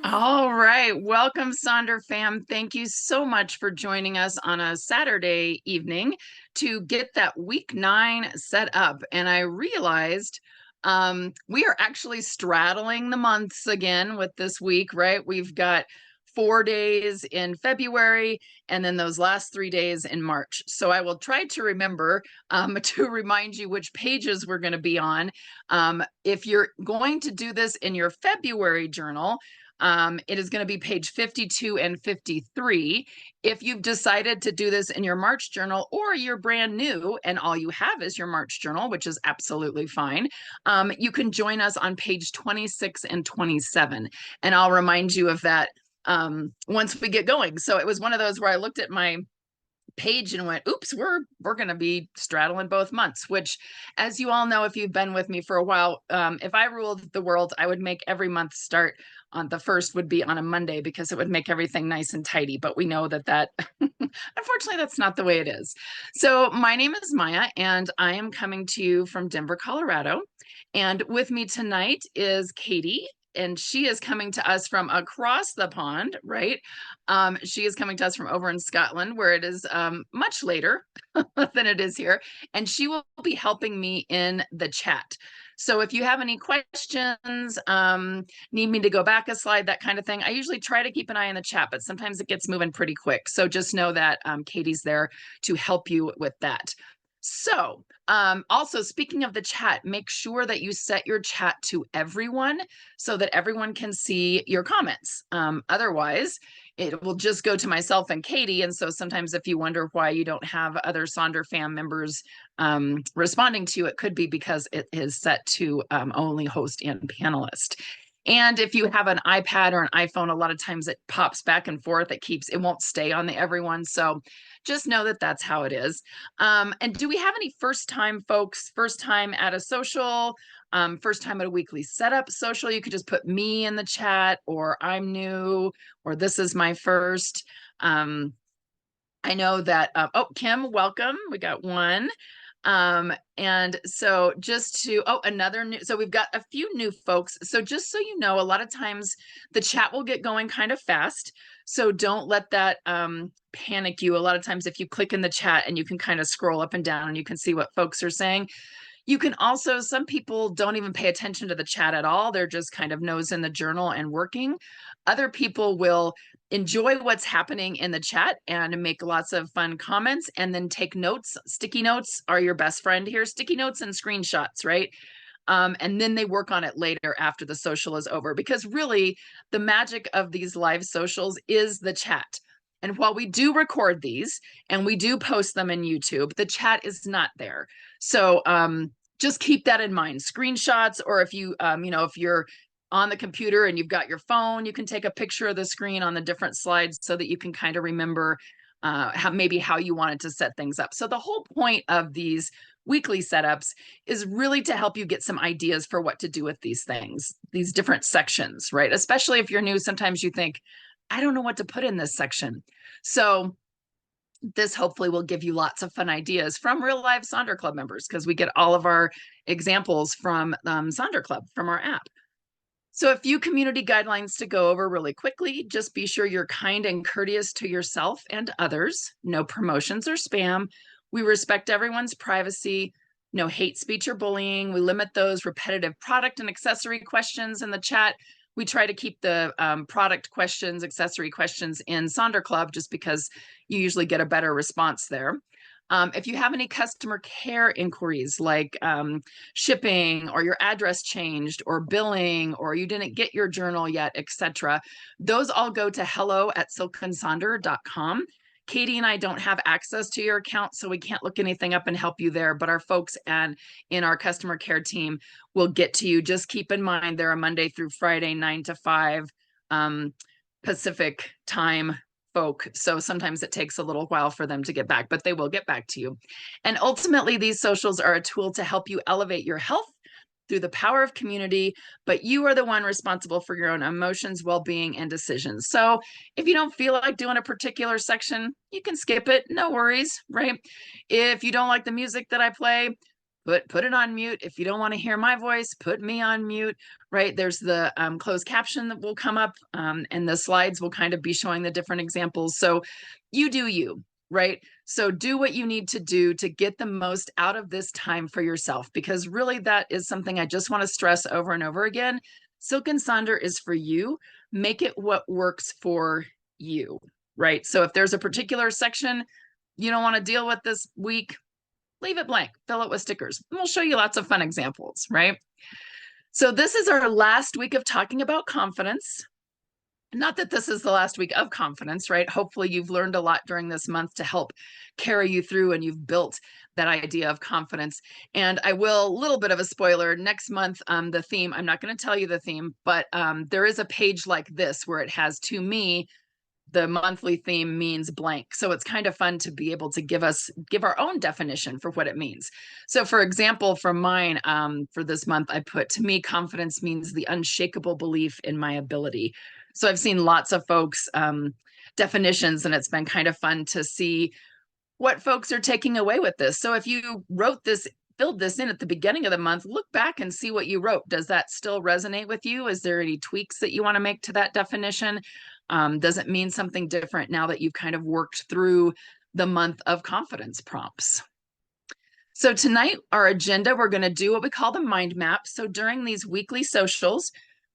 All right. Welcome, Sonder fam. Thank you so much for joining us on a Saturday evening to get that week 9 set up. And I realized we are actually straddling the months again with this week, right? We've got 4 days in February and then those last 3 days in March. So I will try to remember to remind you which pages we're going to be on. If you're going to do this in your February journal, it is going to be page 52 and 53. If you've decided to do this in your March journal, or you're brand new and all you have is your March journal, which is absolutely fine, you can join us on page 26 and 27. And I'll remind you of that once we get going. So it was one of those where I looked at my page and went, oops, we're going to be straddling both months, which, as you all know, if you've been with me for a while, if I ruled the world, I would make every month start on the first would be on a Monday, because it would make everything nice and tidy. But we know that unfortunately, that's not the way it is. So my name is Maya, and I am coming to you from Denver, Colorado. And with me tonight is Katie, and she is coming to us from across the pond, right? She is coming to us from over in Scotland, where it is much later than it is here. And she will be helping me in the chat. So if you have any questions, need me to go back a slide, that kind of thing, I usually try to keep an eye on the chat, but sometimes it gets moving pretty quick. So just know that Katie's there to help you with that. So also, speaking of the chat, make sure that you set your chat to everyone so that everyone can see your comments. Otherwise, it will just go to myself and Katie. And so sometimes if you wonder why you don't have other Sonder fam members responding to you, it could be because it is set to only host and panelist. And if you have an iPad or an iPhone, a lot of times it pops back and forth. It won't stay on the everyone. So just know that that's how it is. And do we have any first time folks, first time at a social, first time at a weekly setup social? You could just put me in the chat, or I'm new, or this is my first. I know that, oh, Kim, welcome. We got one. And so just to, oh, another new, so we've got a few new folks. So just so you know, a lot of times the chat will get going kind of fast. So don't let that panic you. A lot of times if you click in the chat and you can kind of scroll up and down and you can see what folks are saying. You can also, some people don't even pay attention to the chat at all. They're just kind of nose in the journal and working. Other people will enjoy what's happening in the chat and make lots of fun comments and then take notes. Sticky notes are your best friend here. Sticky notes and screenshots, right? And then they work on it later after the social is over, because really the magic of these live socials is the chat. And while we do record these and we do post them in YouTube, the chat is not there. So just keep that in mind. Screenshots, or if you, if you're on the computer and you've got your phone, you can take a picture of the screen on the different slides so that you can kind of remember how you wanted to set things up. So the whole point of these weekly setups is really to help you get some ideas for what to do with these things, these different sections, right? Especially if you're new, sometimes you think, I don't know what to put in this section. So this hopefully will give you lots of fun ideas from real live Sonder Club members, because we get all of our examples from Sonder Club from our app. So a few community guidelines to go over really quickly. Just be sure you're kind and courteous to yourself and others. No promotions or spam. We respect everyone's privacy. No hate speech or bullying. We limit those repetitive product and accessory questions in the chat. We try to keep the product questions, accessory questions in Sonder Club, just because you usually get a better response there. If you have any customer care inquiries like shipping, or your address changed, or billing, or you didn't get your journal yet, etc., those all go to hello@silkensonder.com. Katie and I don't have access to your account, so we can't look anything up and help you there, but our folks in our customer care team will get to you. Just keep in mind they're a Monday through Friday, 9 to 5 Pacific time folk. So sometimes it takes a little while for them to get back, but they will get back to you. And ultimately, these socials are a tool to help you elevate your health through the power of community, but you are the one responsible for your own emotions, well-being, and decisions. So if you don't feel like doing a particular section, you can skip it, no worries, right? If you don't like the music that I play, put it on mute. If you don't want to hear my voice, put me on mute, right? There's the closed caption that will come up, and the slides will kind of be showing the different examples. So you do you, right? So do what you need to do to get the most out of this time for yourself, because really that is something I just want to stress over and over again. Silk and Sonder is for you. Make it what works for you, right? So if there's a particular section you don't want to deal with this week, leave it blank, fill it with stickers. And we'll show you lots of fun examples, right? So this is our last week of talking about confidence. Not that this is the last week of confidence, right? Hopefully you've learned a lot during this month to help carry you through, and you've built that idea of confidence. And I will, little bit of a spoiler, next month, the theme, I'm not going to tell you the theme, but there is a page like this where it has, to me, the monthly theme means blank. So it's kind of fun to be able to give our own definition for what it means. So for example, for mine, for this month, I put, to me, confidence means the unshakable belief in my ability. So I've seen lots of folks' definitions, and it's been kind of fun to see what folks are taking away with this. So if you filled this in at the beginning of the month, look back and see what you wrote. Does that still resonate with you? Is there any tweaks that you want to make to that definition? Does it mean something different now that you've kind of worked through the month of confidence prompts? So tonight, our agenda, we're going to do what we call the mind map. So during these weekly socials,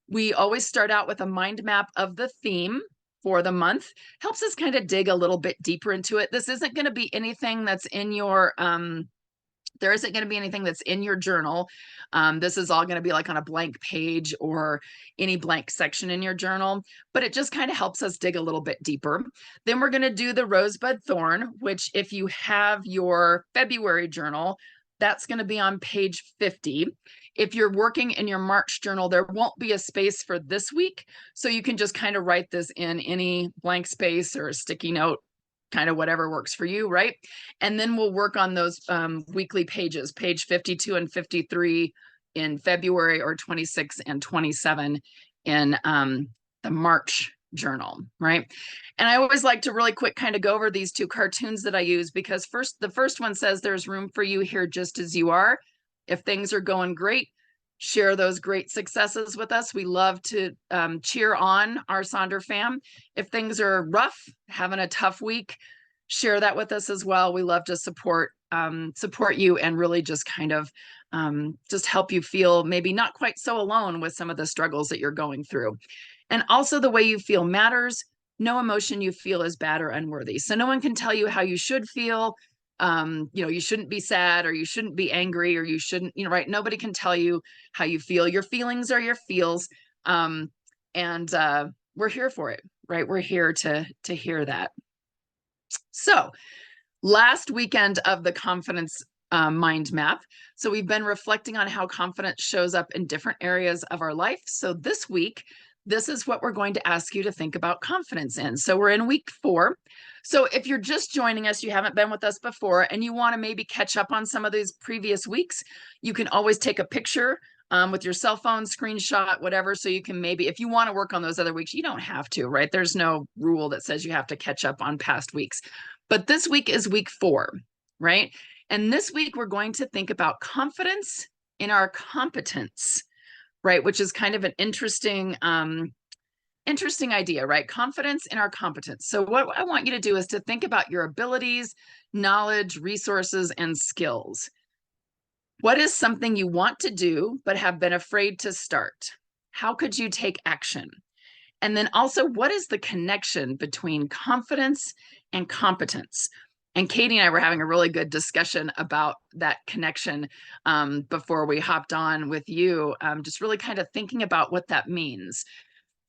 we always start out with a mind map of the theme for the month. Helps us kind of dig a little bit deeper into it. This isn't going to be anything that's in your there isn't going to be anything that's in your journal. This is all going to be like on a blank page or any blank section in your journal, but it just kind of helps us dig a little bit deeper. Then we're going to do the rosebud thorn, which if you have your February journal, that's going to be on page 50. If you're working in your March journal, there won't be a space for this week. So you can just kind of write this in any blank space or a sticky note, kind of whatever works for you, right? And then we'll work on those weekly pages, page 52 and 53 in February, or 26 and 27 in the March journal, right? And I always like to really quick kind of go over these two cartoons that I use, because the first one says there's room for you here just as you are. If things are going great, share those great successes with us. We love to cheer on our Sonder fam. If things are rough, having a tough week, share that with us as well. We love to support you, and really just kind of just help you feel maybe not quite so alone with some of the struggles that you're going through. And also, the way you feel matters. No emotion you feel is bad or unworthy. So no one can tell you how you should feel. You shouldn't be sad, or you shouldn't be angry, or you shouldn't, right? Nobody can tell you how you feel. Your feelings are your feels. And we're here for it, right? We're here to hear that. So last weekend of the confidence mind map. So we've been reflecting on how confidence shows up in different areas of our life. So this week, this is what we're going to ask you to think about confidence in. So we're in week 4. So if you're just joining us, you haven't been with us before, and you want to maybe catch up on some of these previous weeks, you can always take a picture with your cell phone, screenshot, whatever. So you can maybe, if you want to work on those other weeks, you don't have to, right? There's no rule that says you have to catch up on past weeks. But this week is week 4, right? And this week we're going to think about confidence in our competence, right? Which is kind of an interesting idea, right? Confidence in our competence. So what I want you to do is to think about your abilities, knowledge, resources, and skills. What is something you want to do but have been afraid to start? How could you take action? And then also, what is the connection between confidence and competence? And Katie and I were having a really good discussion about that connection before we hopped on with you, just really kind of thinking about what that means.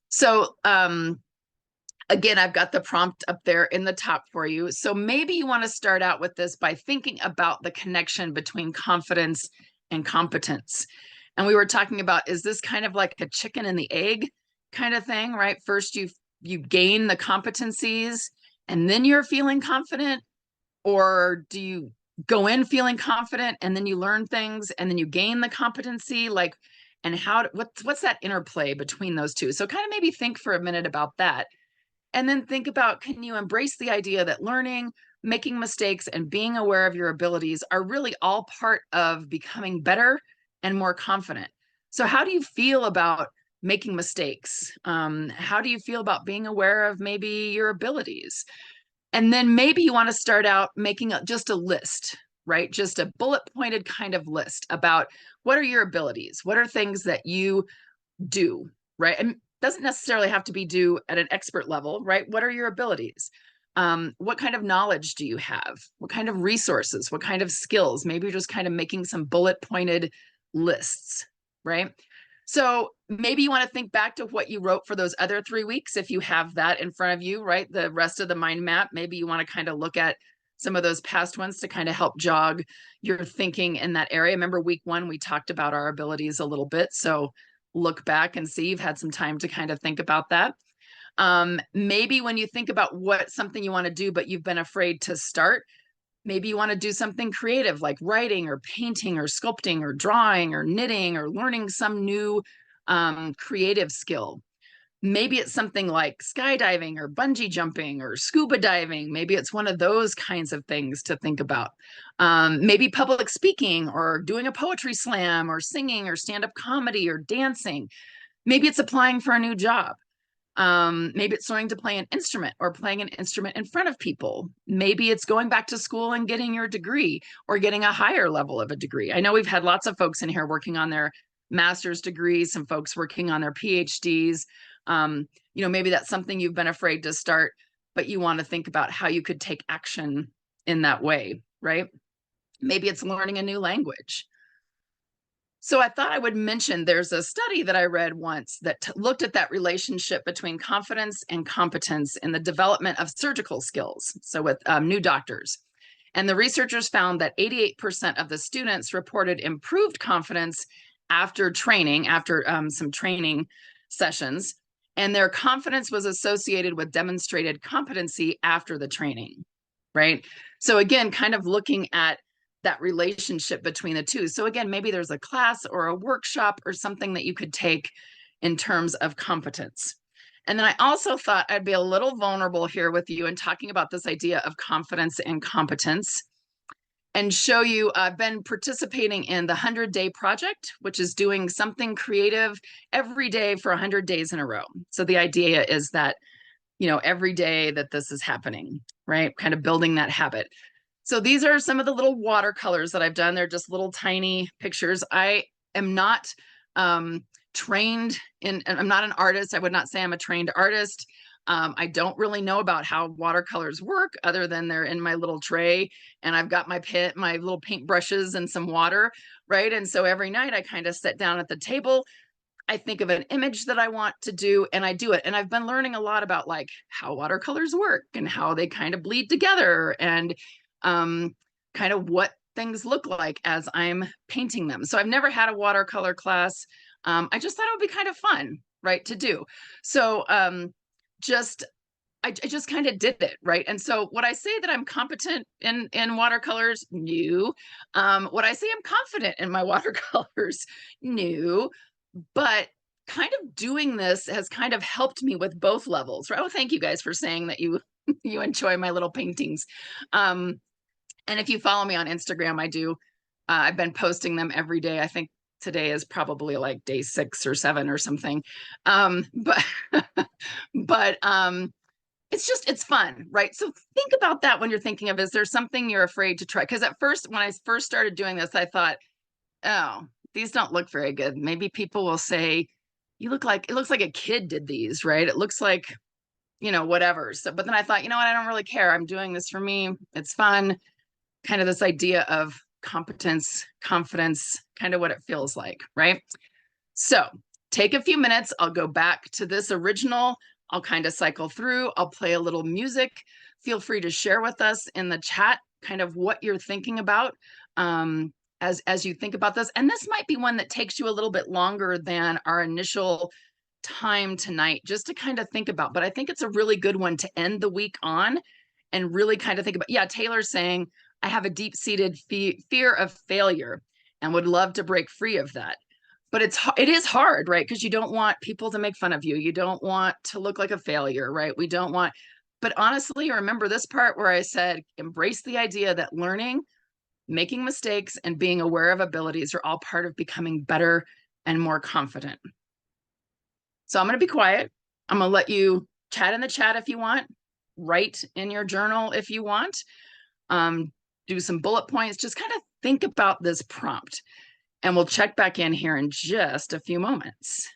So again, I've got the prompt up there in the top for you. So maybe you want to start out with this by thinking about the connection between confidence and competence. And we were talking about, is this kind of like a chicken and the egg kind of thing, right? First, you gain the competencies and then you're feeling confident, or do you go in feeling confident and then you learn things and then you gain the competency? Like, and what's that interplay between those two? So kind of maybe think for a minute about that. And then think about, can you embrace the idea that learning, making mistakes and being aware of your abilities are really all part of becoming better and more confident. So how do you feel about making mistakes? How do you feel about being aware of maybe your abilities? And then maybe you want to start out making just a list, right? Just a bullet pointed kind of list about what are your abilities? What are things that you do, right? And doesn't necessarily have to be do at an expert level, right? What are your abilities? What kind of knowledge do you have? What kind of resources? What kind of skills? Maybe you're just kind of making some bullet pointed lists, right? So maybe you want to think back to what you wrote for those other 3 weeks, if you have that in front of you, right? The rest of the mind map, maybe you want to kind of look at some of those past ones to kind of help jog your thinking in that area. Remember week 1, we talked about our abilities a little bit. So look back and see you've had some time to kind of think about that. Maybe when you think about what something you want to do, but you've been afraid to start, maybe you want to do something creative like writing or painting or sculpting or drawing or knitting or learning some new creative skill. Maybe it's something like skydiving or bungee jumping or scuba diving. Maybe it's one of those kinds of things to think about. Maybe public speaking or doing a poetry slam or singing or stand-up comedy or dancing. Maybe it's applying for a new job. Maybe it's learning to play an instrument or playing an instrument in front of people. Maybe it's going back to school and getting your degree or getting a higher level of a degree. I know we've had lots of folks in here working on their master's degrees, some folks working on their PhDs. Maybe that's something you've been afraid to start, but you want to think about how you could take action in that way, right? Maybe it's learning a new language. So I thought I would mention there's a study that I read once that looked at that relationship between confidence and competence in the development of surgical skills. So with new doctors. And the researchers found that 88% of the students reported improved confidence after training, after some training sessions. And their confidence was associated with demonstrated competency after the training, right? So again, kind of looking at that relationship between the two. So again, maybe there's a class or a workshop or something that you could take in terms of competence. And then I also thought I'd be a little vulnerable here with you and talking about this idea of confidence and competence and show you I've been participating in the 100-day project, which is doing something creative every day for 100 days in a row. So the idea is that, every day that this is happening, right? Kind of building that habit. So these are some of the little watercolors that I've done. They're just little tiny pictures. I am not trained in, I'm not an artist. I would not say I'm a trained artist. I don't really know about how watercolors work other than they're in my little tray and I've got my little paint brushes and some water, right? And so every night I kind of sit down at the table. I think of an image that I want to do and I do it. And I've been learning a lot about like how watercolors work and how they kind of bleed together and kind of what things look like as I'm painting them. So I've never had a watercolor class. I just thought it would be kind of fun, right, to do. So I just kind of did it, right? And so would I say that I'm competent in watercolors? No. Would I say I'm confident in my watercolors? No. But kind of doing this has kind of helped me with both levels. Right? Oh, thank you guys for saying that you enjoy my little paintings. And if you follow me on Instagram, I do. I've been posting them every day. I think today is probably like day 6 or 7 or something. But it's fun, right? So think about that when you're thinking of, is there something you're afraid to try? Because at first, when I first started doing this, I thought, oh, these don't look very good. Maybe people will say, it looks like a kid did these, right? It looks like, whatever. So, but then I thought, I don't really care. I'm doing this for me. It's fun. Kind of this idea of competence, confidence, kind of what it feels like, right? So take a few minutes. I'll go back to this original. I'll kind of cycle through. I'll play a little music. Feel free to share with us in the chat kind of what you're thinking about as you think about this. And this might be one that takes you a little bit longer than our initial time tonight, just to kind of think about. But I think it's a really good one to end the week on and really kind of think about. Yeah, Taylor's saying, I have a deep-seated fear of failure and would love to break free of that. But it is hard, right? Because you don't want people to make fun of you. You don't want to look like a failure, right? We don't want, But honestly, remember this part where I said, embrace the idea that learning, making mistakes, and being aware of abilities are all part of becoming better and more confident. So I'm going to be quiet. I'm going to let you chat in the chat if you want, write in your journal if you want, um, do some bullet points, just kind of think about this prompt. And we'll check back in here in just a few moments.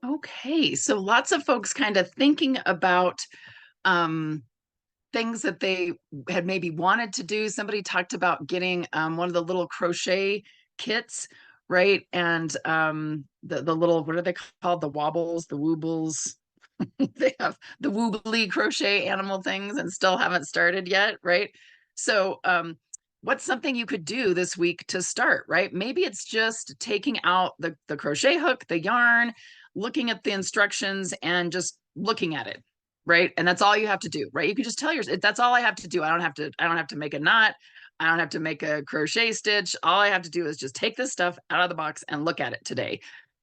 Okay, so lots of folks kind of thinking about um, things that they had maybe wanted to do. Somebody talked about getting one of the little crochet kits, right? And the little, what are they called? The wobbles, the woobles. They have the woobly crochet animal things and still haven't started yet, right? So what's something you could do this week to start, right? Maybe it's just taking out the crochet hook, the yarn, looking at the instructions and just looking at it, right? And that's all you have to do, right? You can just tell yourself, that's all I have to do. I don't have to make a knot. I don't have to make a crochet stitch. All I have to do is just take this stuff out of the box and look at it today,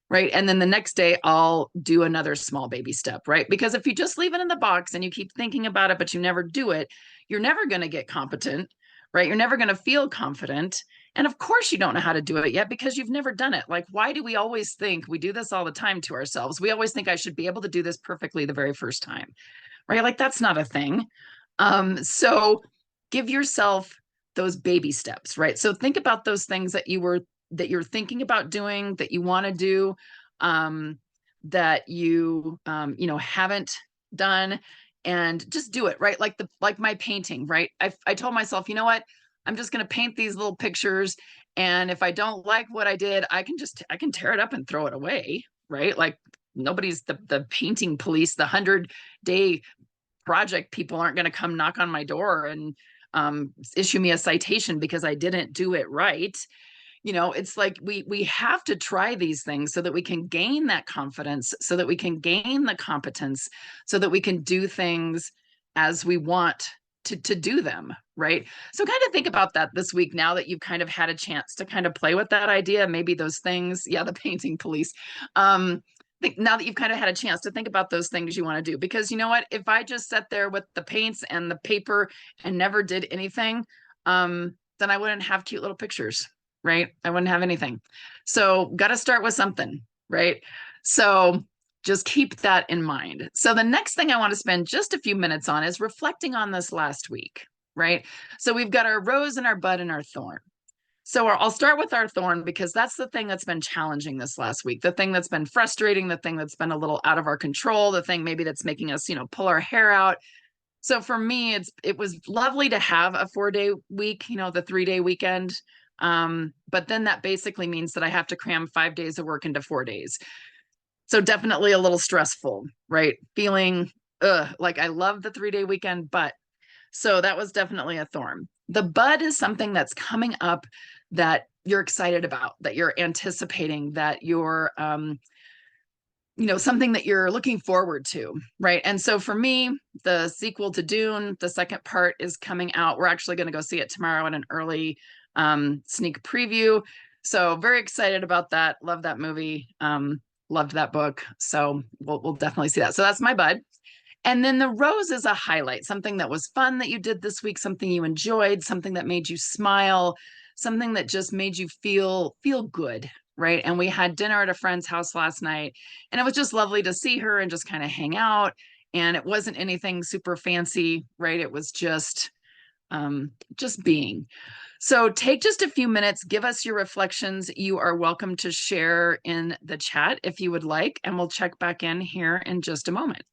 right? And then the next day I'll do another small baby step, right? Because if you just leave it in the box and you keep thinking about it, but you never do it, you're never going to get competent, right? You're never going to feel confident. And of course, you don't know how to do it yet because you've never done it. Like, why do we always think we do this all the time to ourselves? We always think I should be able to do this perfectly the very first time, right? Like, that's not a thing. So give yourself those baby steps, right? So think about those things that you're thinking about doing, that you want to do, that haven't done, and just do it, right? Like my painting, right? I told myself, you know what? I'm just going to paint these little pictures, and if I don't like what I did, I can tear it up and throw it away, right? Like, nobody's the painting police, the 100-day project people aren't going to come knock on my door and issue me a citation because I didn't do it right. It's like we have to try these things so that we can gain that confidence, so that we can gain the competence, so that we can do things as we want to do them, right? So kind of think about that this week, now that you've kind of had a chance to kind of play with that idea, maybe those things. Yeah, the painting police. Now that you've kind of had a chance to think about those things you want to do, because you know what, if I just sat there with the paints and the paper and never did anything, then I wouldn't have cute little pictures, right? I wouldn't have anything. So got to start with something, right? So just keep that in mind. So the next thing I want to spend just a few minutes on is reflecting on this last week, right? So we've got our rose and our bud and our thorn. So I'll start with our thorn, because that's the thing that's been challenging this last week, the thing that's been frustrating, the thing that's been a little out of our control, the thing maybe that's making us, pull our hair out. So for me, it was lovely to have a 4-day week, the 3-day weekend. But then that basically means that I have to cram 5 days of work into 4 days. So definitely a little stressful, right? Feeling like I love the 3-day weekend, but so that was definitely a thorn. The bud is something that's coming up that you're excited about, that you're anticipating, that you're something that you're looking forward to, right? And so for me, the sequel to Dune, the second part, is coming out. We're actually going to go see it tomorrow in an early sneak preview. So very excited about that. Love that movie. Loved that book. So we'll definitely see that. So that's my bud. And then the rose is a highlight, something that was fun that you did this week, something you enjoyed, something that made you smile, something that just made you feel good, right? And we had dinner at a friend's house last night, and it was just lovely to see her and just kind of hang out. And it wasn't anything super fancy, right? It was just being. So take just a few minutes, give us your reflections. You are welcome to share in the chat if you would like, and we'll check back in here in just a moment.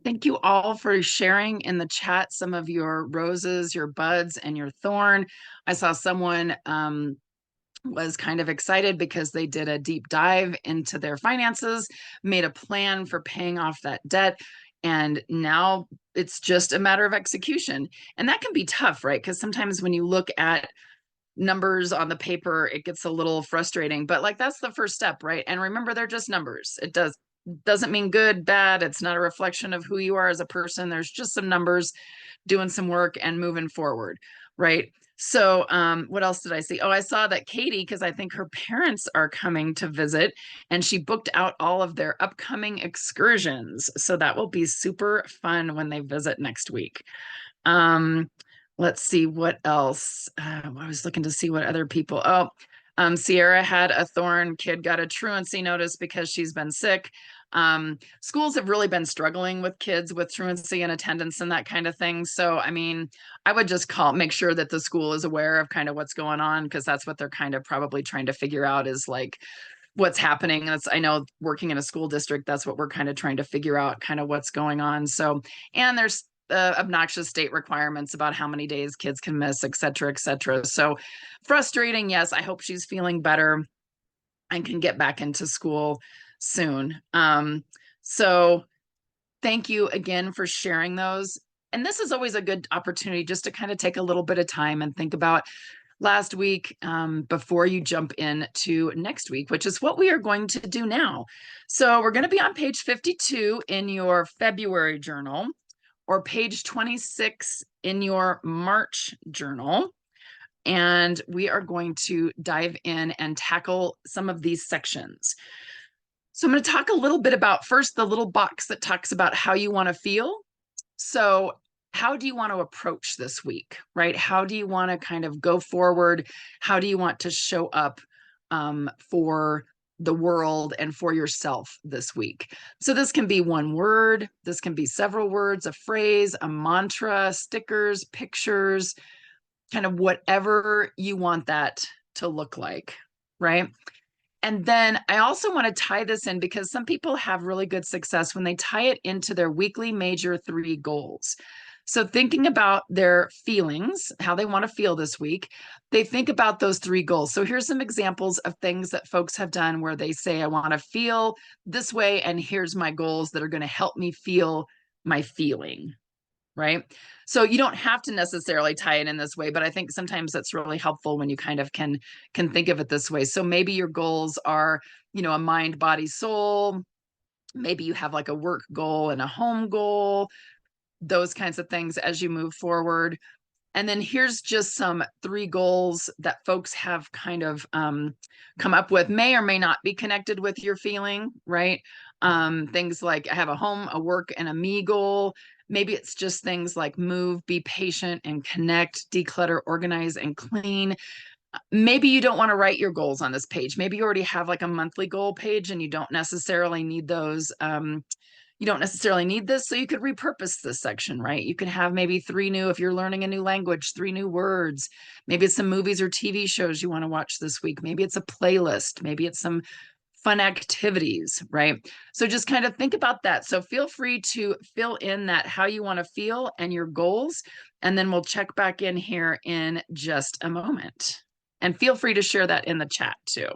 Thank you all for sharing in the chat some of your roses, your buds, and your thorn. I saw someone was kind of excited because they did a deep dive into their finances, made a plan for paying off that debt, and now it's just a matter of execution. And that can be tough, right? Because sometimes when you look at numbers on the paper, it gets a little frustrating, but like, that's the first step, right? And remember, they're just numbers. It doesn't mean good, bad. It's not a reflection of who you are as a person. There's just some numbers, doing some work and moving forward, right? So, what else did I see? Oh, I saw that Katie, because I think her parents are coming to visit, and she booked out all of their upcoming excursions. So that will be super fun when they visit next week. Um, let's see what else. I was looking to see what other people. Oh, Sierra had a Thorn kid got a truancy notice because she's been sick. Schools have really been struggling with kids with truancy and attendance and that kind of thing. So, I mean, I would just make sure that the school is aware of kind of what's going on, because that's what they're kind of probably trying to figure out is like what's happening. That's, I know, working in a school district, that's what we're kind of trying to figure out, kind of what's going on. So, and there's obnoxious state requirements about how many days kids can miss, et cetera, et cetera. So frustrating. Yes, I hope she's feeling better and can get back into school soon. So thank you again for sharing those. And this is always a good opportunity just to kind of take a little bit of time and think about last week before you jump into next week, which is what we are going to do now. So we're going to be on page 52 in your February journal, or page 26 in your March journal. And we are going to dive in and tackle some of these sections. So I'm going to talk a little bit about first the little box that talks about how you want to feel. So how do you want to approach this week, right? How do you want to kind of go forward? How do you want to show up for the world and for yourself this week? So this can be one word, this can be several words, a phrase, a mantra, stickers, pictures, kind of whatever you want that to look like, right? And then I also want to tie this in because some people have really good success when they tie it into their weekly major 3 goals. So thinking about their feelings, how they want to feel this week, they think about those 3 goals. So here's some examples of things that folks have done where they say, I want to feel this way, and here's my goals that are going to help me feel my feeling, right? So you don't have to necessarily tie it in this way, but I think sometimes that's really helpful when you kind of can think of it this way. So maybe your goals are, a mind, body, soul. Maybe you have like a work goal and a home goal, those kinds of things as you move forward. And then here's just some 3 goals that folks have kind of come up with, may or may not be connected with your feeling, right? Things like I have a home, a work, and a me goal. Maybe it's just things like move, be patient, and connect, declutter, organize, and clean. Maybe you don't want to write your goals on this page. Maybe you already have like a monthly goal page and you don't necessarily need those. You don't necessarily need this, so you could repurpose this section, right? You can have maybe 3 new, if you're learning a new language, 3 new words. Maybe it's some movies or TV shows you want to watch this week. Maybe it's a playlist. Maybe it's some fun activities, right? So just kind of think about that. So feel free to fill in that how you want to feel and your goals, and then we'll check back in here in just a moment. And feel free to share that in the chat too.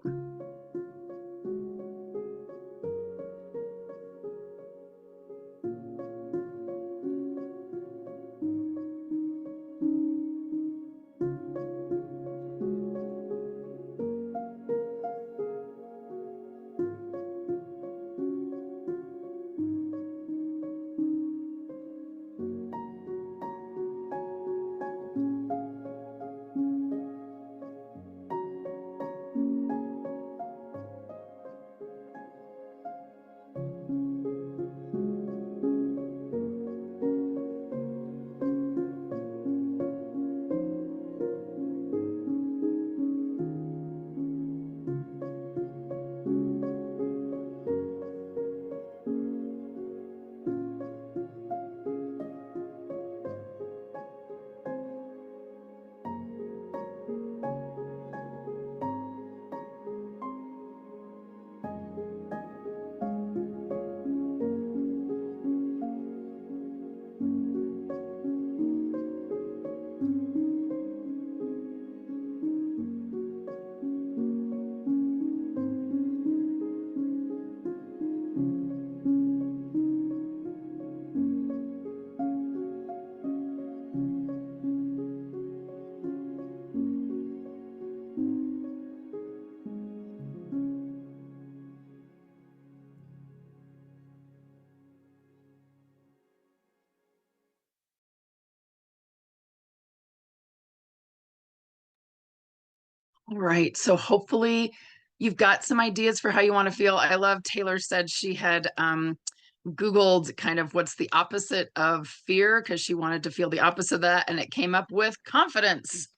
All right. So hopefully you've got some ideas for how you want to feel. I love Taylor said she had Googled kind of what's the opposite of fear because she wanted to feel the opposite of that. And it came up with confidence.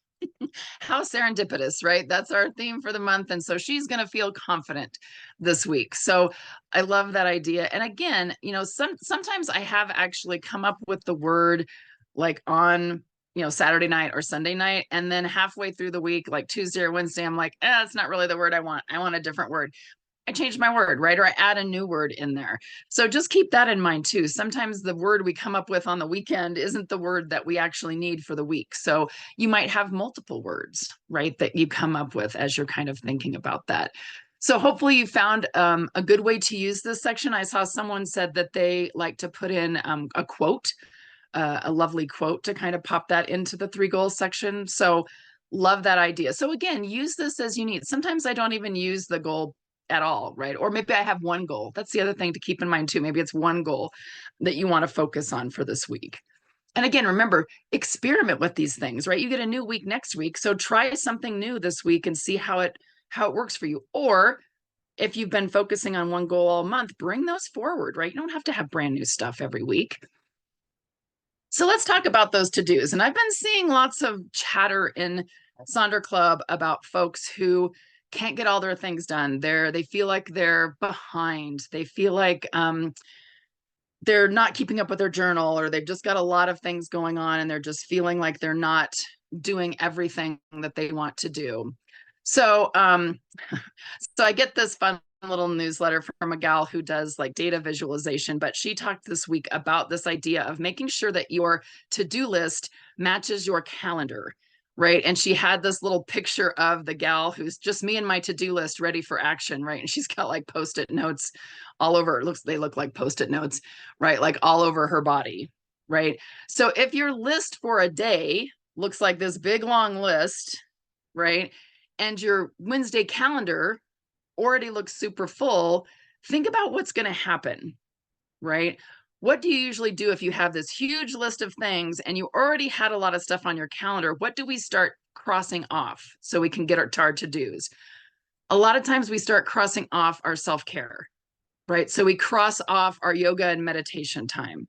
How serendipitous, right? That's our theme for the month. And so she's going to feel confident this week. So I love that idea. And again, sometimes I have actually come up with the word like on Saturday night or Sunday night. And then halfway through the week, like Tuesday or Wednesday, I'm like, it's not really the word I want. I want a different word. I change my word, right? Or I add a new word in there. So just keep that in mind too. Sometimes the word we come up with on the weekend isn't the word that we actually need for the week. So you might have multiple words, right, that you come up with as you're kind of thinking about that. So hopefully you found a good way to use this section. I saw someone said that they like to put in a quote, a lovely quote to kind of pop that into the 3 goals section. So love that idea. So again, use this as you need. Sometimes I don't even use the goal at all, right? Or maybe I have one goal. That's the other thing to keep in mind too. Maybe it's one goal that you want to focus on for this week. And again, remember, experiment with these things, right? You get a new week next week. So try something new this week and see how it works for you. Or if you've been focusing on one goal all month, bring those forward, right? You don't have to have brand new stuff every week. So let's talk about those to-dos. And I've been seeing lots of chatter in Sonder Club about folks who can't get all their things done. They feel like they're behind. They feel like they're not keeping up with their journal, or they've just got a lot of things going on and they're just feeling like they're not doing everything that they want to do. So so I get this fun little newsletter from a gal who does like data visualization, but she talked this week about this idea of making sure that your to-do list matches your calendar, right? And she had this little picture of the gal who's just me and my to-do list ready for action, right? And she's got like post-it notes all over. They look like post-it notes, right? Like all over her body, right? So if your list for a day looks like this big long list, right? And your Wednesday calendar already looks super full, think about what's going to happen, right? What do you usually do if you have this huge list of things and you already had a lot of stuff on your calendar? What do we start crossing off so we can get our to-dos? A lot of times we start crossing off our self-care, right? So we cross off our yoga and meditation time.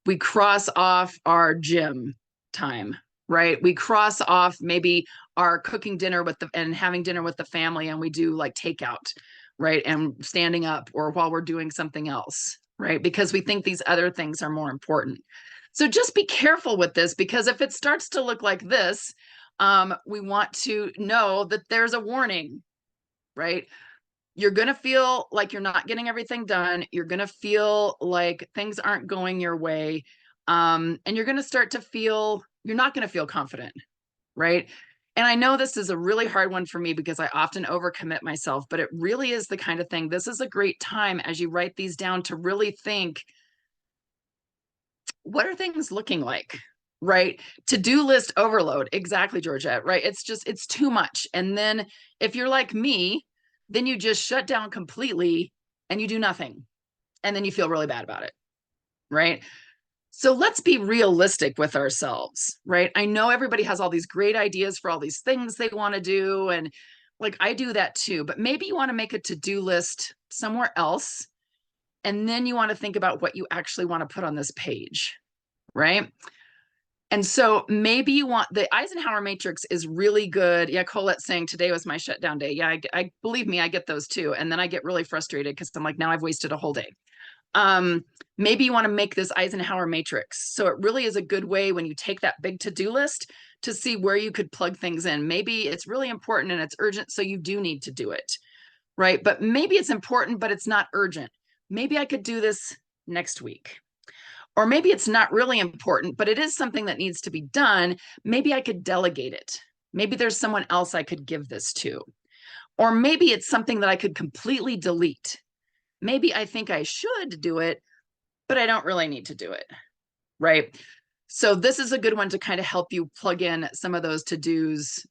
We cross off our gym time, right? We cross off maybe our cooking dinner and having dinner with the family, and we do like takeout, right? And standing up or while we're doing something else, right? Because we think these other things are more important. So just be careful with this, because if it starts to look like this, we want to know that there's a warning, right? You're going to feel like you're not getting everything done. You're going to feel like things aren't going your way. And you're going to start to feel, you're not going to feel confident, right? And I know this is a really hard one for me because I often overcommit myself, but it really is the kind of thing. This is a great time as you write these down to really think, what are things looking like? Right? To-do list overload. Exactly, Georgette, right? It's too much. And then if you're like me, then you just shut down completely and you do nothing. And then you feel really bad about it. Right? So let's be realistic with ourselves, right? I know everybody has all these great ideas for all these things they want to do. And like I do that too, but maybe you want to make a to-do list somewhere else. And then you want to think about what you actually want to put on this page, right? And so maybe you want the Eisenhower matrix is really good. Yeah, Colette's saying today was my shutdown day. Yeah, I believe me, I get those too. And then I get really frustrated because I'm like, now I've wasted a whole day. Maybe you want to make this Eisenhower matrix. So it really is a good way when you take that big to-do list to see where you could plug things in. Maybe it's really important and it's urgent, so you do need to do it, right? But maybe it's important, but it's not urgent. Maybe I could do this next week. Or maybe it's not really important, but it is something that needs to be done. Maybe I could delegate it. Maybe there's someone else I could give this to. Or maybe it's something that I could completely delete. Maybe I think I should do it, but I don't really need to do it, right? So this is a good one to kind of help you plug in some of those to-dos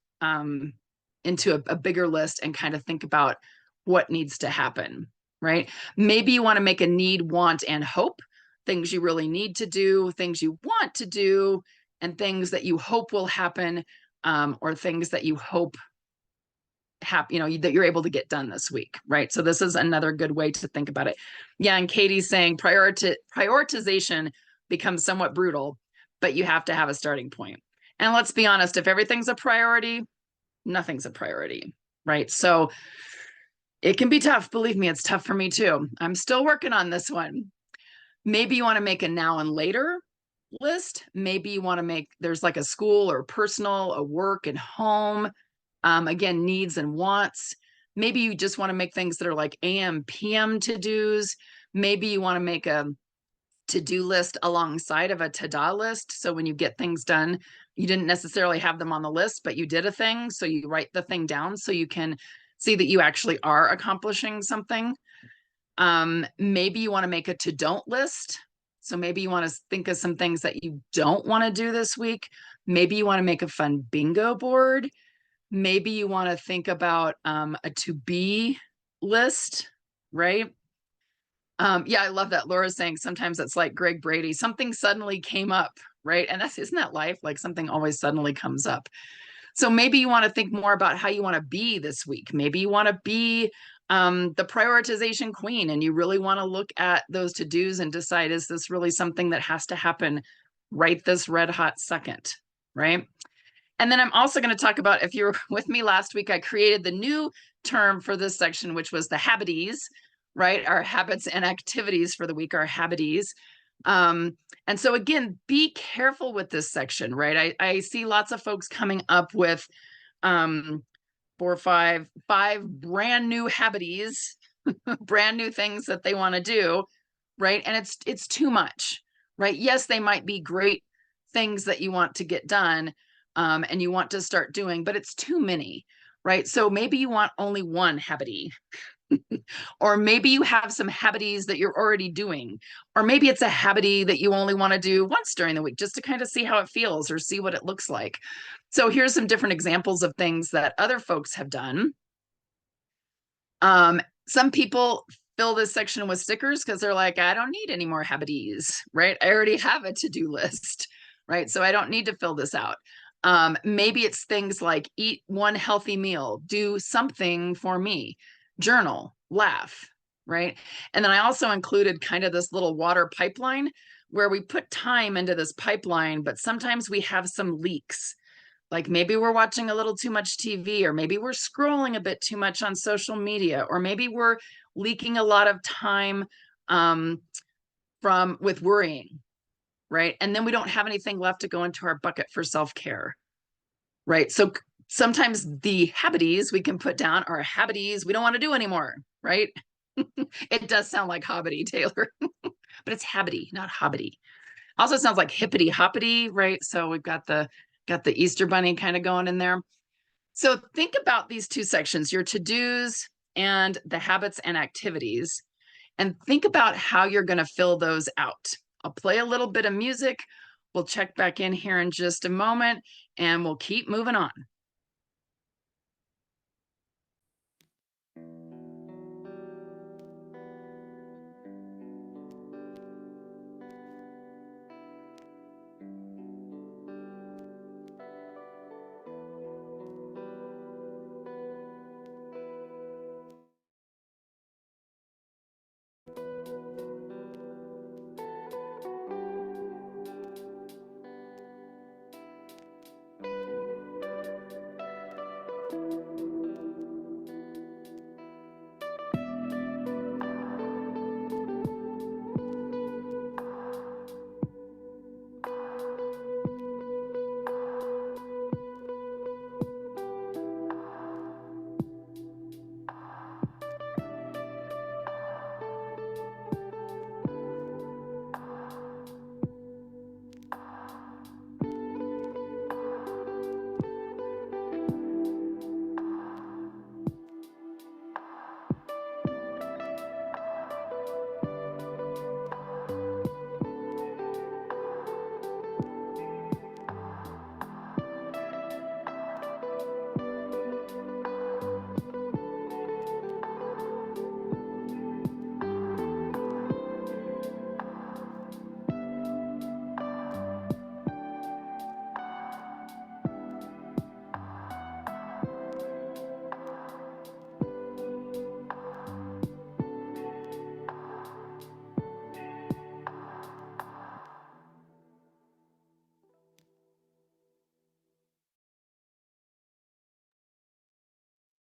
into a bigger list and kind of think about what needs to happen, right? Maybe you want to make a need, want, and hope. Things you really need to do, things you want to do, and things that you hope will happen, or things that you hope that you're able to get done this week, right? So this is another good way to think about it. Yeah, and Katie's saying prioritization becomes somewhat brutal, but you have to have a starting point. And let's be honest, if everything's a priority, nothing's a priority, right? So it can be tough. Believe me, it's tough for me too. I'm still working on this one. Maybe you want to make a now and later list. Maybe you want to make, there's like a school or personal, a work and home. Again, needs and wants. Maybe you just want to make things that are like AM, PM to-dos. Maybe you want to make a to-do list alongside of a to-do list. So when you get things done, you didn't necessarily have them on the list, but you did a thing. So you write the thing down so you can see that you actually are accomplishing something. Maybe you want to make a to-don't list. So maybe you want to think of some things that you don't want to do this week. Maybe you want to make a fun bingo board. Maybe you want to think about a to-be list, right? Yeah, I love that. Laura's saying sometimes it's like Greg Brady, something suddenly came up, right? And isn't that life? Like something always suddenly comes up. So maybe you want to think more about how you want to be this week. Maybe you want to be the prioritization queen and you really want to look at those to-dos and decide, is this really something that has to happen right this red hot second, right? And then I'm also going to talk about, if you were with me last week, I created the new term for this section, which was the habities, right? Our habits and activities for the week, our habities. And so again, be careful with this section, right? I see lots of folks coming up with 4 or 5 brand new habities, brand new things that they want to do, right? And it's too much, right? Yes, they might be great things that you want to get done and you want to start doing, but it's too many, right? So maybe you want only one habity. Or maybe you have some habities that you're already doing, or maybe it's a habity that you only want to do once during the week just to kind of see how it feels or see what it looks like. So here's some different examples of things that other folks have done. Some people fill this section with stickers because they're like, I don't need any more habities, right? I already have a to-do list, right? So I don't need to fill this out. Maybe it's things like eat one healthy meal, do something for me, journal, laugh, right? And then I also included kind of this little water pipeline where we put time into this pipeline, but sometimes we have some leaks. Like maybe we're watching a little too much TV, or maybe we're scrolling a bit too much on social media, or maybe we're leaking a lot of time with worrying, right? And then we don't have anything left to go into our bucket for self-care, right? So sometimes the habities we can put down are habities we don't want to do anymore, right? It does sound like hobbity, Taylor, but it's habity, not hobbity. Also sounds like hippity hoppity, right? So we've got the Easter bunny kind of going in there. So think about these two sections, your to-dos and the habits and activities, and think about how you're going to fill those out. I'll play a little bit of music. We'll check back in here in just a moment, and we'll keep moving on.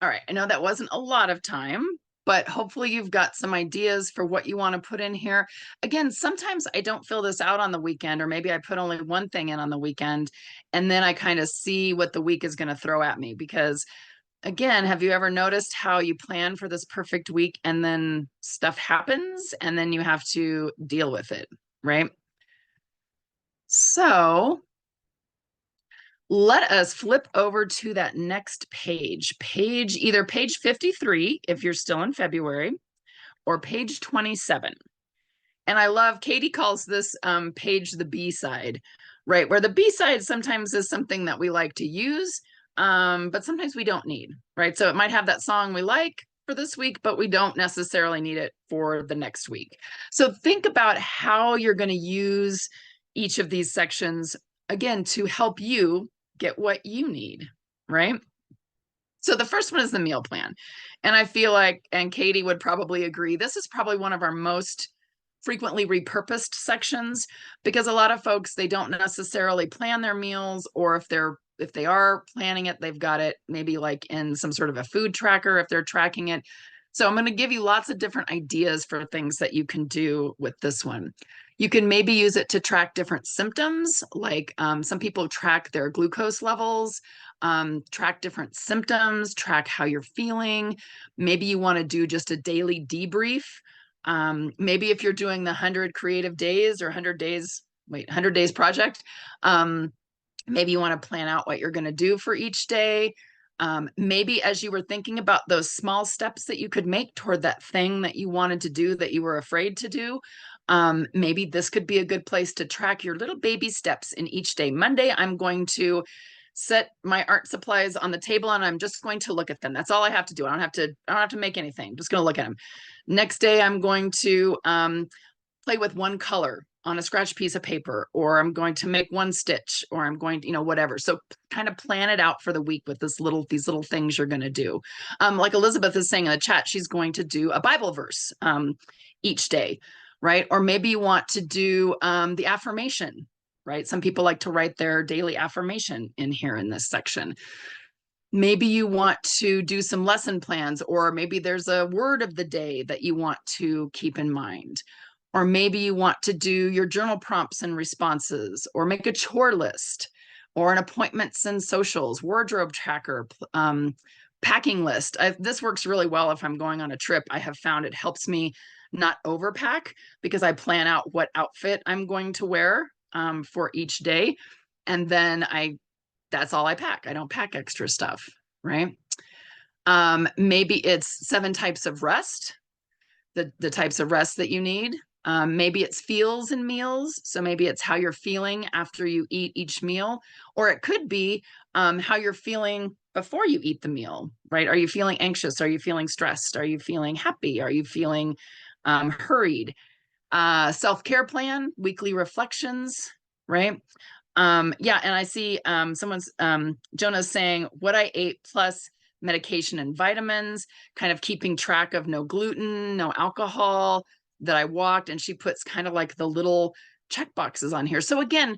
All right, I know that wasn't a lot of time, but hopefully you've got some ideas for what you want to put in here. Again, sometimes I don't fill this out on the weekend, or maybe I put only one thing in on the weekend, and then I kind of see what the week is going to throw at me. Because again, have you ever noticed how you plan for this perfect week and then stuff happens and then you have to deal with it, right? So let us flip over to that next page, either page 53 if you're still in February, or page 27. And I love, Katie calls this page the B side, right? Where the B side sometimes is something that we like to use, but sometimes we don't need, right? So it might have that song we like for this week, but we don't necessarily need it for the next week. So think about how you're going to use each of these sections, again, to help you get what you need, right? So the first one is the meal plan. And I feel like, and Katie would probably agree, this is probably one of our most frequently repurposed sections, because a lot of folks, they don't necessarily plan their meals, or if they are planning it, they've got it maybe like in some sort of a food tracker if they're tracking it. So I'm going to give you lots of different ideas for things that you can do with this one. You can maybe use it to track different symptoms, like some people track their glucose levels, track different symptoms, track how you're feeling. Maybe you want to do just a daily debrief. Maybe if you're doing the 100 creative days or 100 days project, maybe you want to plan out what you're going to do for each day. Maybe as you were thinking about those small steps that you could make toward that thing that you wanted to do that you were afraid to do, maybe this could be a good place to track your little baby steps in each day. Monday, I'm going to set my art supplies on the table and I'm just going to look at them. That's all I have to do. I don't have to make anything. I'm just going to look at them. Next day, I'm going to play with one color on a scratch piece of paper, or I'm going to make one stitch, or I'm going to, whatever. So kind of plan it out for the week with these little things you're going to do. Like Elizabeth is saying in the chat, she's going to do a Bible verse each day, right? Or maybe you want to do the affirmation, right? Some people like to write their daily affirmation in here in this section. Maybe you want to do some lesson plans, or maybe there's a word of the day that you want to keep in mind. Or maybe you want to do your journal prompts and responses, or make a chore list, or an appointments and socials, wardrobe tracker, packing list. This works really well if I'm going on a trip. I have found it helps me not overpack, because I plan out what outfit I'm going to wear for each day. And then that's all I pack. I don't pack extra stuff, right? Maybe it's 7 types of rest, the types of rest that you need. Maybe it's feels and meals. So maybe it's how you're feeling after you eat each meal, or it could be how you're feeling before you eat the meal, right? Are you feeling anxious? Are you feeling stressed? Are you feeling happy? Are you feeling hurried? Self-care plan, weekly reflections, right? Yeah, and I see Jonah's saying what I ate plus medication and vitamins, kind of keeping track of no gluten, no alcohol, that I walked, and she puts kind of like the little check boxes on here. So again,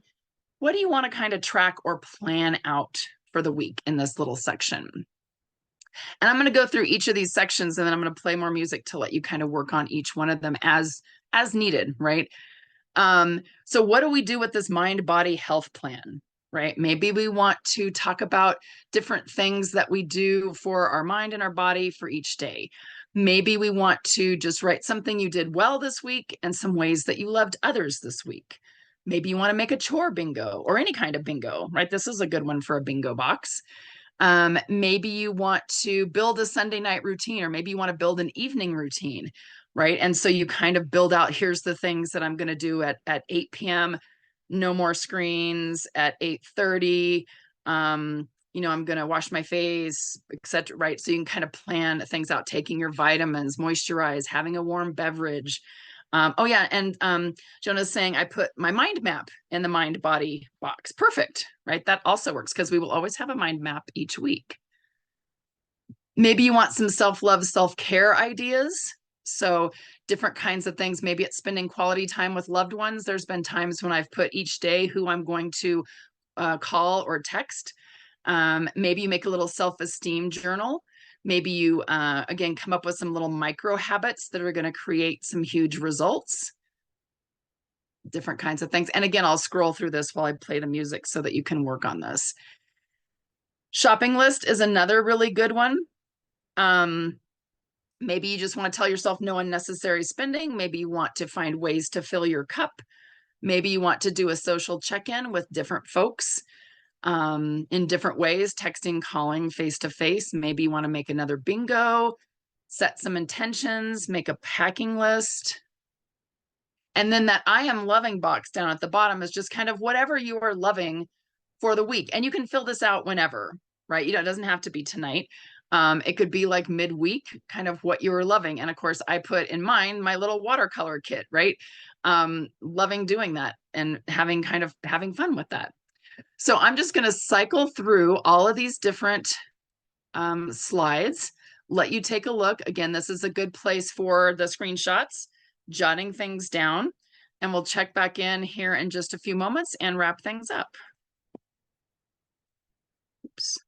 what do you want to kind of track or plan out for the week in this little section? And I'm going to go through each of these sections, and then I'm going to play more music to let you kind of work on each one of them as needed, right? So what do we do with this mind body health plan, right? Maybe we want to talk about different things that we do for our mind and our body for each day. Maybe we want to just write something you did well this week and some ways that you loved others this week. Maybe you want to make a chore bingo, or any kind of bingo, right? This is a good one for a bingo box. Maybe you want to build a Sunday night routine, or maybe you want to build an evening routine, right? And so you kind of build out, here's the things that I'm going to do at 8 p.m., no more screens. At 8:30, I'm going to wash my face, etc., right? So you can kind of plan things out, taking your vitamins, moisturize, having a warm beverage. Oh yeah, and Jonah's saying I put my mind map in the mind body box. Perfect, right? That also works, because we will always have a mind map each week. Maybe you want some self-love, self-care ideas. So different kinds of things. Maybe it's spending quality time with loved ones. There's been times when I've put each day who I'm going to call or text. Maybe you make a little self-esteem journal. Maybe you, again, come up with some little micro habits that are going to create some huge results, different kinds of things. And again, I'll scroll through this while I play the music so that you can work on this. Shopping list is another really good one. Maybe you just want to tell yourself no unnecessary spending. Maybe you want to find ways to fill your cup. Maybe you want to do a social check-in with different folks in different ways, texting, calling, face-to-face. Maybe you want to make another bingo, set some intentions, make a packing list. And then that I am loving box down at the bottom is just kind of whatever you are loving for the week. And you can fill this out whenever, right? It doesn't have to be tonight. It could be like midweek, kind of what you were loving. And of course, I put in mine my little watercolor kit, right? Loving doing that and having fun with that. So I'm just going to cycle through all of these different slides, let you take a look. Again, this is a good place for the screenshots, jotting things down, and we'll check back in here in just a few moments and wrap things up. Oops.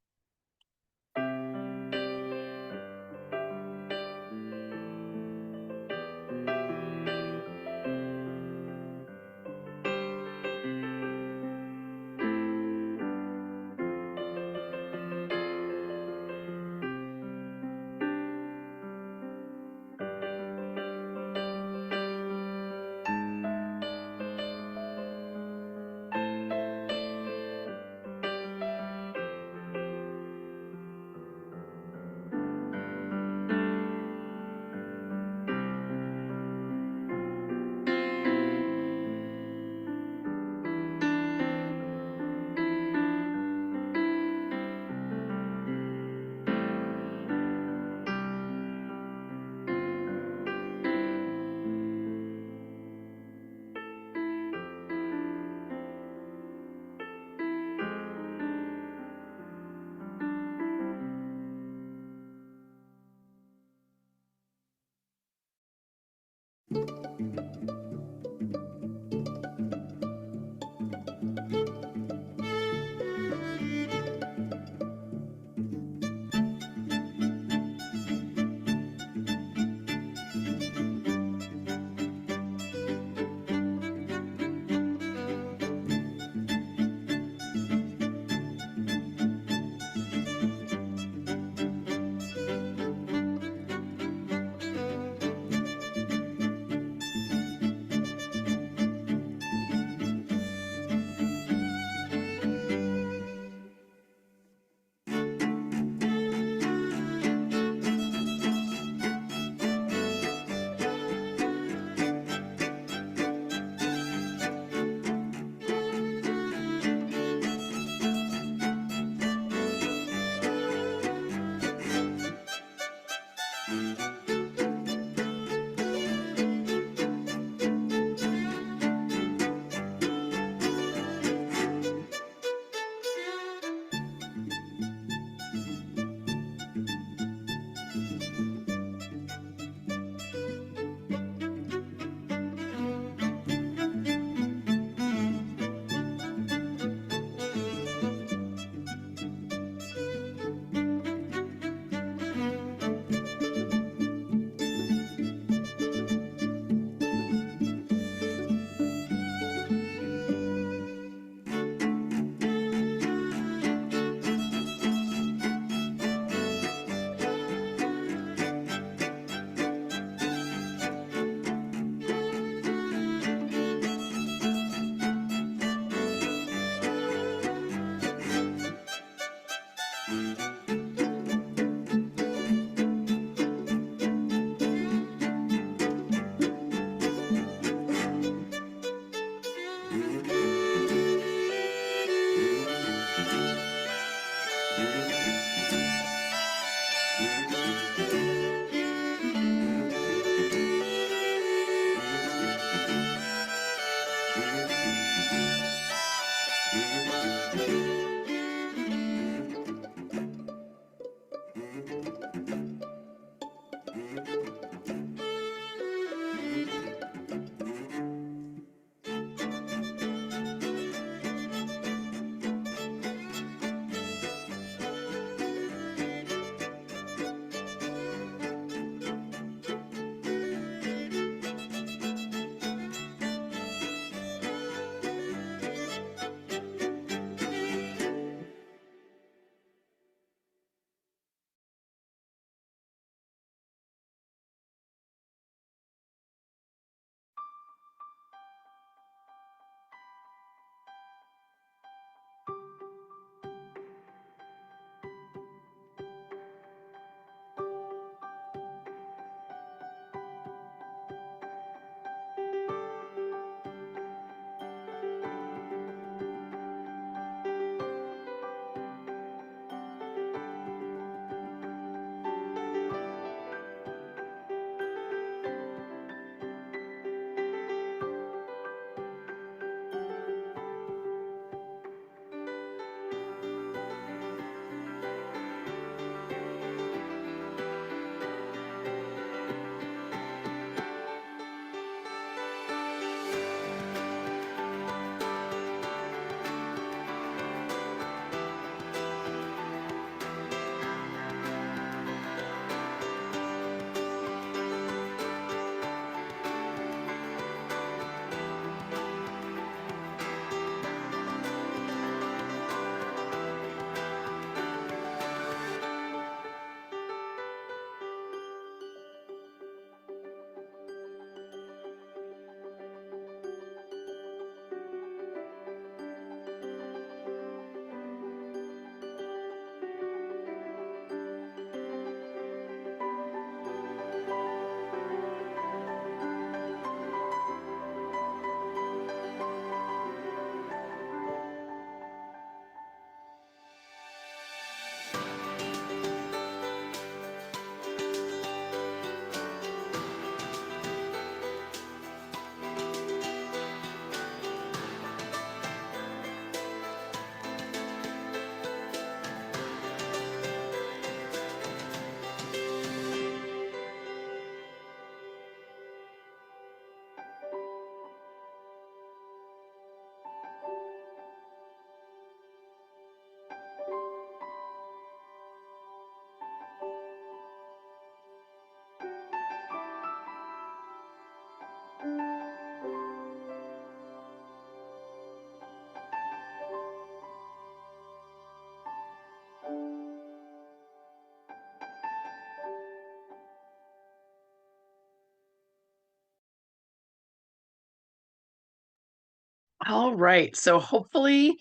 All right. So hopefully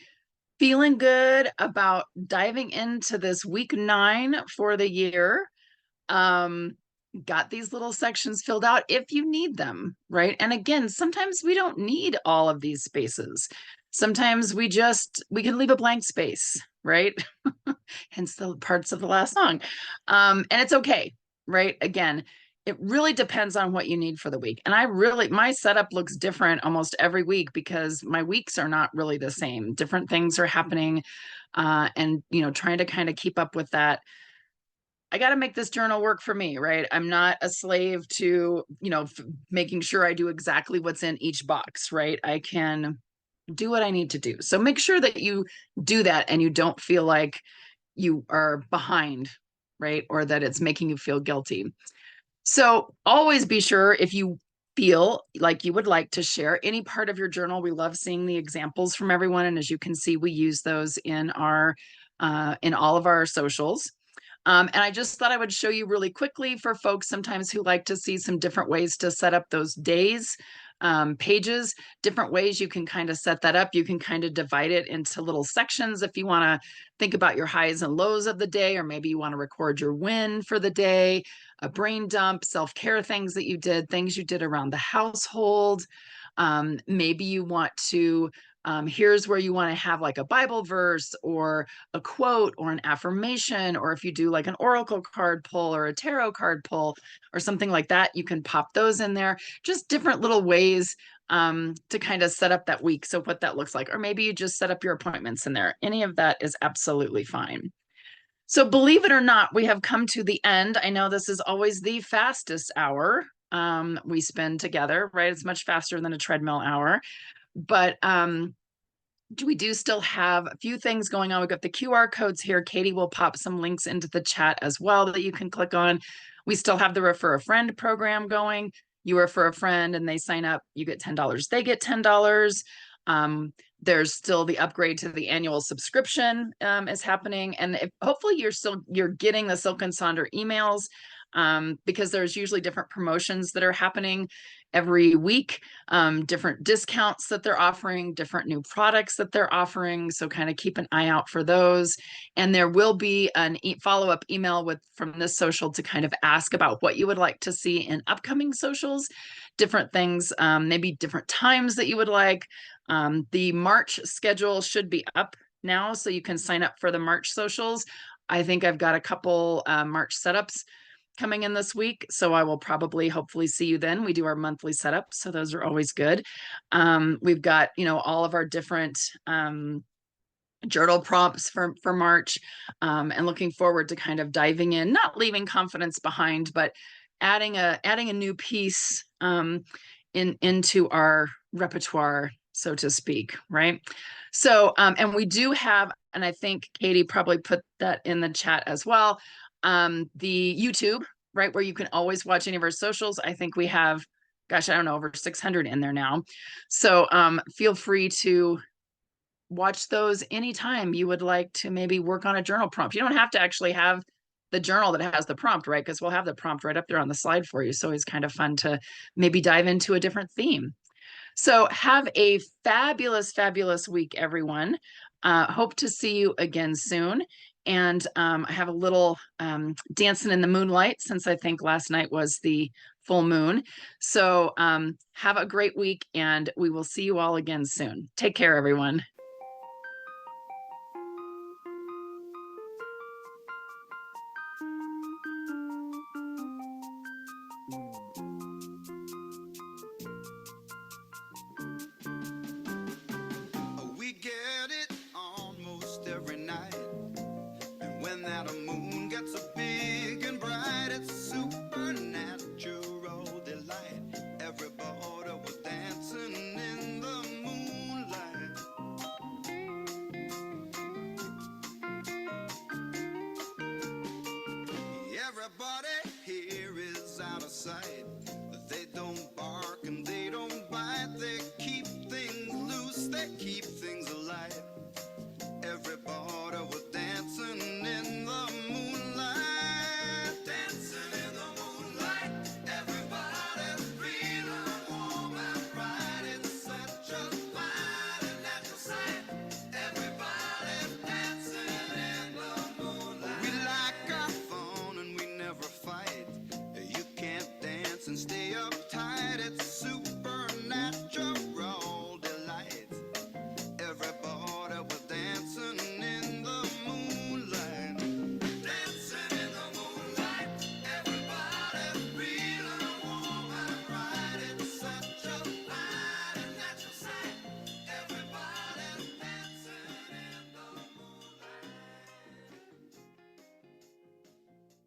feeling good about diving into this week 9 for the year. Um, got these little sections filled out if you need them, right? And again, sometimes we don't need all of these spaces. Sometimes we can leave a blank space, right? Hence the parts of the last song. And it's okay, right? Again, it really depends on what you need for the week. And my setup looks different almost every week because my weeks are not really the same. Different things are happening. And, trying to kind of keep up with that. I got to make this journal work for me, right? I'm not a slave to, making sure I do exactly what's in each box, right? I can do what I need to do. So make sure that you do that and you don't feel like you are behind, right? Or that it's making you feel guilty. So always be sure if you feel like you would like to share any part of your journal. We love seeing the examples from everyone. And as you can see, we use those in all of our socials. And I just thought I would show you really quickly for folks sometimes who like to see some different ways to set up those days, pages, different ways you can kind of set that up. You can kind of divide it into little sections if you want to think about your highs and lows of the day, or maybe you want to record your win for the day, a brain dump, self-care things that you did, things you did around the household. Maybe you want to here's where you want to have like a Bible verse or a quote or an affirmation, or if you do like an oracle card pull or a tarot card pull or something like that, you can pop those in there. Just different little ways to kind of set up that week. So what that looks like, or maybe you just set up your appointments in there. Any of that is absolutely fine. So believe it or not, we have come to the end. I know this is always the fastest hour we spend together, right? It's much faster than a treadmill hour, but we do still have a few things going on. We've got the QR codes here. Katie will pop some links into the chat as well that you can click on. We still have the Refer a Friend program going. You refer a friend and they sign up, you get $10. They get $10. There's still the upgrade to the annual subscription is happening. And hopefully you're getting the Silk and Sonder emails because there's usually different promotions that are happening every week, different discounts that they're offering, different new products that they're offering. So kind of keep an eye out for those. And there will be an follow-up email from this social to kind of ask about what you would like to see in upcoming socials, different things, maybe different times that you would like. The March schedule should be up now, so you can sign up for the March socials. I think I've got a couple March setups coming in this week, so I will probably hopefully see you then. We do our monthly setups, so those are always good. We've got all of our different journal prompts for March, and looking forward to kind of diving in, not leaving confidence behind, but adding a new piece into our repertoire, so to speak, right? So and we do have, and I think Katie probably put that in the chat as well, the YouTube, right, where you can always watch any of our socials. I think we have, gosh, I don't know, over 600 in there now. So feel free to watch those anytime you would like to maybe work on a journal prompt. You don't have to actually have the journal that has the prompt, right? Because we'll have the prompt right up there on the slide for you. So it's kind of fun to maybe dive into a different theme. So have a fabulous, fabulous week, everyone. Hope to see you again soon. And I have a little dancing in the moonlight, since I think last night was the full moon. So have a great week, and we will see you all again soon. Take care, everyone. We get it almost every night, and when that moon gets so big and bright, it's supernatural delight. Everybody was dancing in the moonlight. Everybody here is out of sight.